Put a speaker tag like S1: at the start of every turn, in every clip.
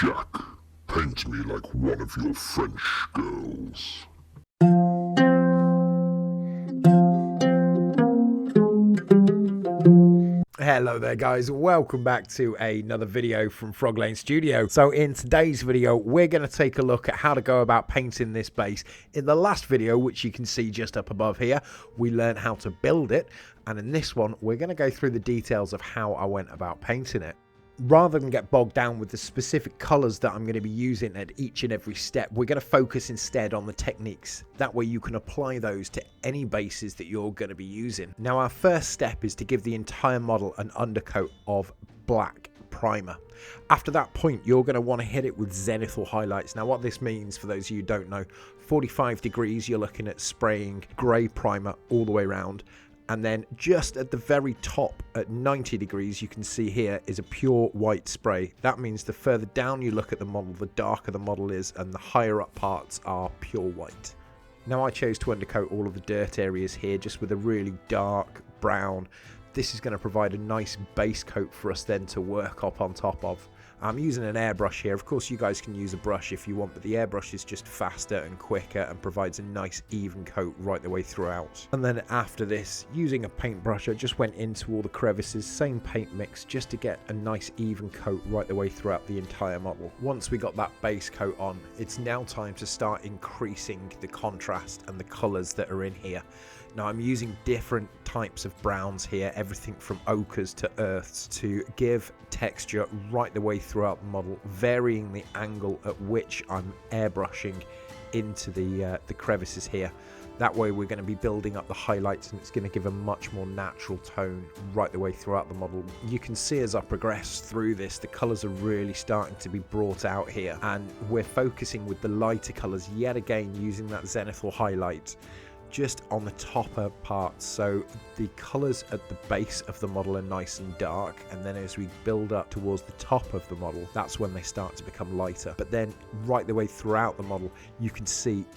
S1: Jack, paint me like one of your French girls.
S2: Hello there guys, welcome back to another video from Froglane Studio. So in today's video we're going to take a look at how to go about painting this base. In the last video, which you can see just up above here, we learned how to build it, and in this one we're going to go through the details of how I went about painting it. Rather than get bogged down with the specific colours that I'm going to be using at each and every step, we're going to focus instead on the techniques. That way you can apply those to any bases that you're going to be using. Now our first step is to give the entire model an undercoat of black primer. After that point, you're going to want to hit it with zenithal highlights. Now what this means, for those of you who don't know, 45 degrees you're looking at spraying grey primer all the way around. And then just at the very top at 90 degrees, you can see here is a pure white spray. That means the further down you look at the model, the darker the model is, and the higher up parts are pure white. Now I chose to undercoat all of the dirt areas here just with a really dark brown. This is going to provide a nice base coat for us then to work up on top of. I'm using an airbrush here. Of course you guys can use a brush if you want, but the airbrush is just faster and quicker and provides a nice even coat right the way throughout. And then after this, using a paintbrush, I just went into all the crevices, same paint mix, just to get a nice even coat right the way throughout the entire model. Once we got that base coat on, it's now time to start increasing the contrast and the colours that are in here. Now I'm using different types of browns here, everything from ochres to earths, to give texture right the way throughout the model, varying the angle at which I'm airbrushing into the crevices here. That way we're going to be building up the highlights, and it's going to give a much more natural tone right the way throughout the model. You can see as I progress through this, the colours are really starting to be brought out here, and we're focusing with the lighter colours yet again, using that zenithal highlight just on the topper parts, so the colours at the base of the model are nice and dark, and then as we build up towards the top of the model, that's when they start to become lighter. But then right the way throughout the model, you can see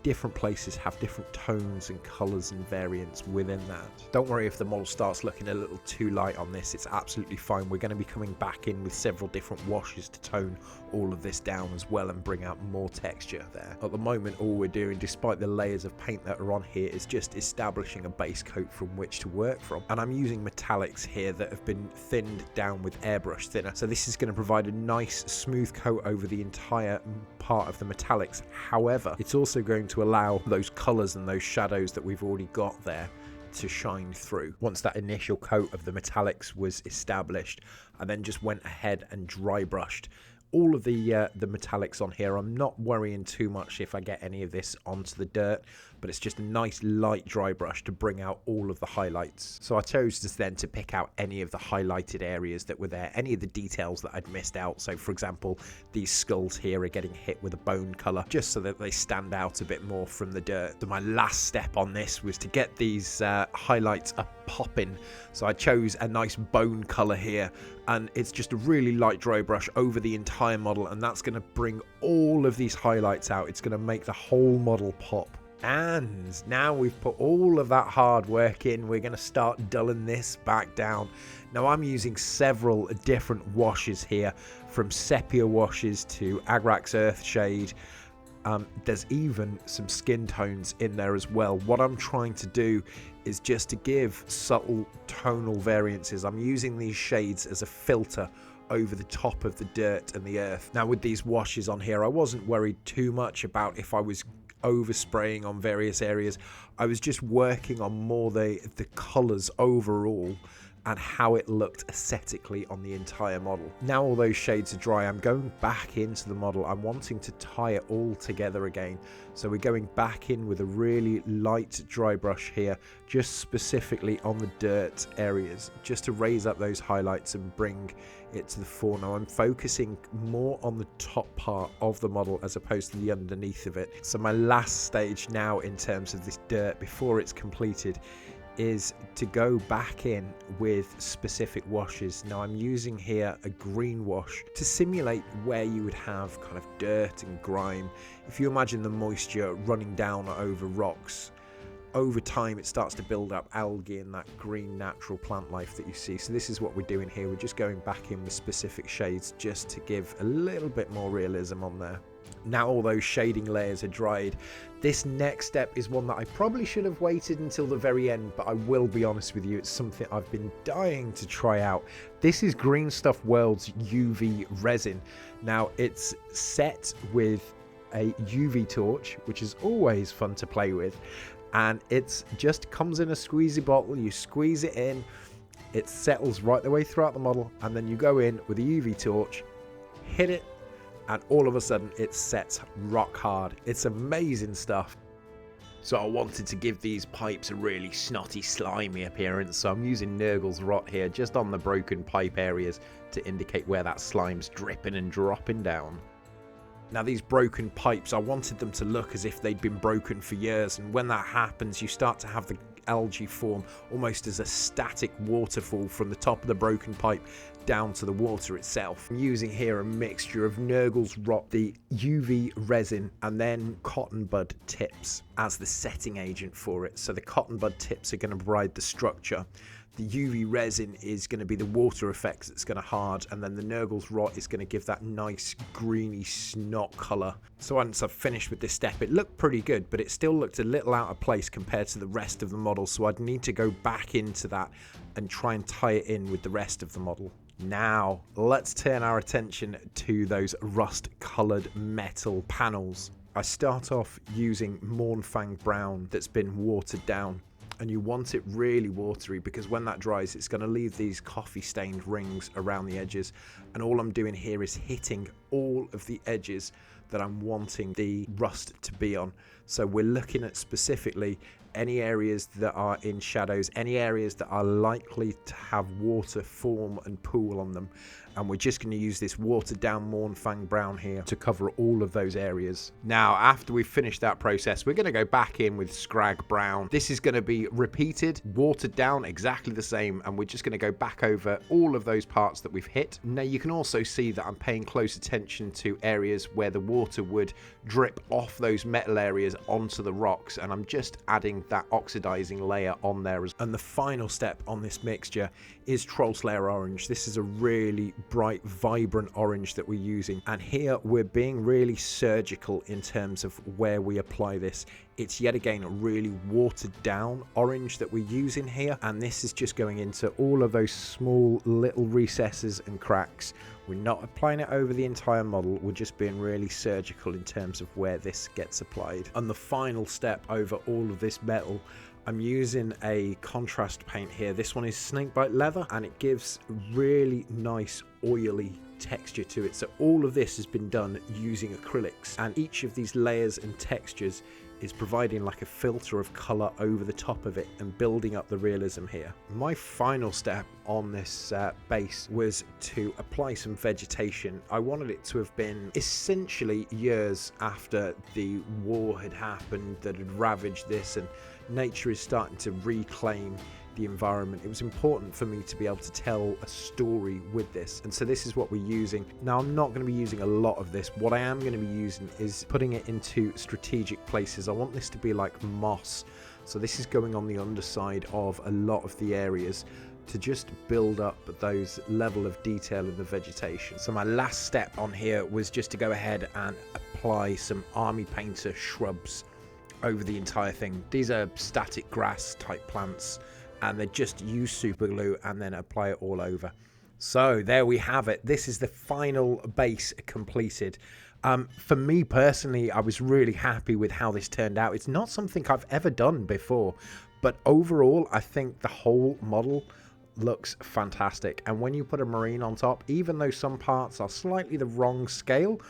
S2: different places have different tones and colours and variants within that. Don't worry if the model starts looking a little too light on this, it's absolutely fine. We're going to be coming back in with several different washes to tone all of this down as well and bring out more texture there. At the moment, all we're doing, despite the layers of paint that are on here, is just establishing a base coat from which to work from. And I'm using metallics here that have been thinned down with airbrush thinner, so this is going to provide a nice smooth coat over the entire part of the metallics. However, it's also going to allow those colours and those shadows that we've already got there to shine through. Once that initial coat of the metallics was established, I then just went ahead and dry brushed all of the metallics on here. I'm not worrying too much if I get any of this onto the dirt, but it's just a nice light dry brush to bring out all of the highlights. So I chose just then to pick out any of the highlighted areas that were there, any of the details that I'd missed out. So for example, these skulls here are getting hit with a bone colour, just so that they stand out a bit more from the dirt. So my last step on this was to get these highlights up popping, so I chose a nice bone colour here, and it's just a really light dry brush over the entire model, and that's going to bring all of these highlights out. It's going to make the whole model pop. And now we've put all of that hard work in, we're going to start dulling this back down. Now I'm using several different washes here, from sepia washes to Agrax Earthshade. There's even some skin tones in there as well. What I'm trying to do is just to give subtle tonal variances. I'm using these shades as a filter over the top of the dirt and the earth. Now with these washes on here, I wasn't worried too much about if I was overspraying on various areas. I was just working on more the colours overall and how it looked aesthetically on the entire model. Now all those shades are dry, I'm going back into the model. I'm wanting to tie it all together again. So we're going back in with a really light dry brush here, just specifically on the dirt areas, just to raise up those highlights and bring it to the fore. Now I'm focusing more on the top part of the model as opposed to the underneath of it. So my last stage now in terms of this dirt before it's completed is to go back in with specific washes. Now I'm using here a green wash to simulate where you would have kind of dirt and grime. If you imagine the moisture running down over rocks, over time it starts to build up algae and that green natural plant life that you see. So this is what we're doing here. We're just going back in with specific shades just to give a little bit more realism on there. Now all those shading layers are dried, this next step is one that I probably should have waited until the very end, but I will be honest with you, it's something I've been dying to try out. This is Green Stuff World's UV resin. Now it's set with a UV torch, which is always fun to play with, and it's just comes in a squeezy bottle. You squeeze it in, it settles right the way throughout the model, and then you go in with a UV torch, hit it, and all of a sudden it sets rock hard. It's amazing stuff. So I wanted to give these pipes a really snotty, slimy appearance, so I'm using Nurgle's rot here just on the broken pipe areas to indicate where that slime's dripping and dropping down. Now these broken pipes, I wanted them to look as if they'd been broken for years, and when that happens you start to have the algae form almost as a static waterfall from the top of the broken pipe down to the water itself. I'm using here a mixture of Nurgle's rot, the UV resin, and then cotton bud tips as the setting agent for it. So the cotton bud tips are going to provide the structure, the UV resin is going to be the water effects that's going to hard, and then the Nurgle's rot is going to give that nice greeny snot colour. So once I've finished with this step, it looked pretty good, but it still looked a little out of place compared to the rest of the model, so I'd need to go back into that and try and tie it in with the rest of the model. Now let's turn our attention to those rust coloured metal panels. I start off using Mornfang brown that's been watered down, and you want it really watery because when that dries it's going to leave these coffee stained rings around the edges, and all I'm doing here is hitting all of the edges that I'm wanting the rust to be on. So we're looking at specifically any areas that are in shadows, any areas that are likely to have water form and pool on them, and we're just going to use this watered down Mornfang brown here to cover all of those areas. Now after we've finished that process, we're going to go back in with Scrag brown. This is going to be repeated, watered down exactly the same, and we're just going to go back over all of those parts that we've hit. Now you can also see that I'm paying close attention to areas where the water would drip off those metal areas onto the rocks, and I'm just adding that oxidizing layer on there. And the final step on this mixture is Troll Slayer orange. This is a really bright, vibrant orange that we're using, and here we're being really surgical in terms of where we apply this. It's yet again a really watered down orange that we're using here, and this is just going into all of those small little recesses and cracks. We're not applying it over the entire model, we're just being really surgical in terms of where this gets applied. And the final step over all of this metal, I'm using a contrast paint here. This one is Snakebite Leather, and it gives really nice oily texture to it. So all of this has been done using acrylics, and each of these layers and textures is providing like a filter of color over the top of it and building up the realism here. My final step on this base was to apply some vegetation. I wanted it to have been essentially years after the war had happened that had ravaged this, and nature is starting to reclaim the environment. It was important for me to be able to tell a story with this, and so this is what we're using. Now I'm not going to be using a lot of this. What I am going to be using is putting it into strategic places. I want this to be like moss, so this is going on the underside of a lot of the areas to just build up those level of detail in the vegetation. So my last step on here was just to go ahead and apply some Army Painter shrubs over the entire thing. These are static grass type plants, and they just use super glue and then apply it all over. So there we have it. This is the final base completed. For me personally, I was really happy with how this turned out. It's not something I've ever done before, but overall I think the whole model looks fantastic. And when you put a marine on top, even though some parts are slightly the wrong scale,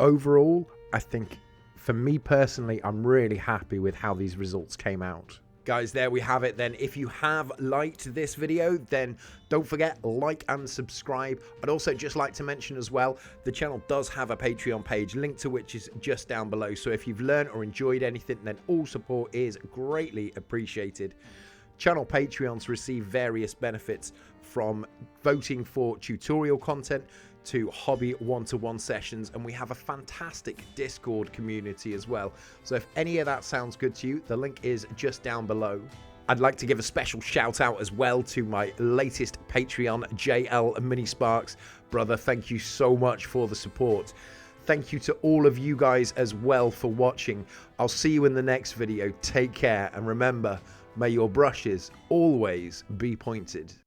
S2: overall I think for me personally I'm really happy with how these results came out. Guys, there we have it then. If you have liked this video, then don't forget, like and subscribe. I'd also just like to mention as well, the channel does have a Patreon page, link to which is just down below. So if you've learned or enjoyed anything, then all support is greatly appreciated. Channel Patreons receive various benefits, from voting for tutorial content to hobby one-to-one sessions, and we have a fantastic Discord community as well. So if any of that sounds good to you, the link is just down below. I'd like to give a special shout out as well to my latest Patreon, JL Minisparks. Brother, thank you so much for the support. Thank you to all of you guys as well for watching. I'll see you in the next video. Take care, and remember, may your brushes always be pointed.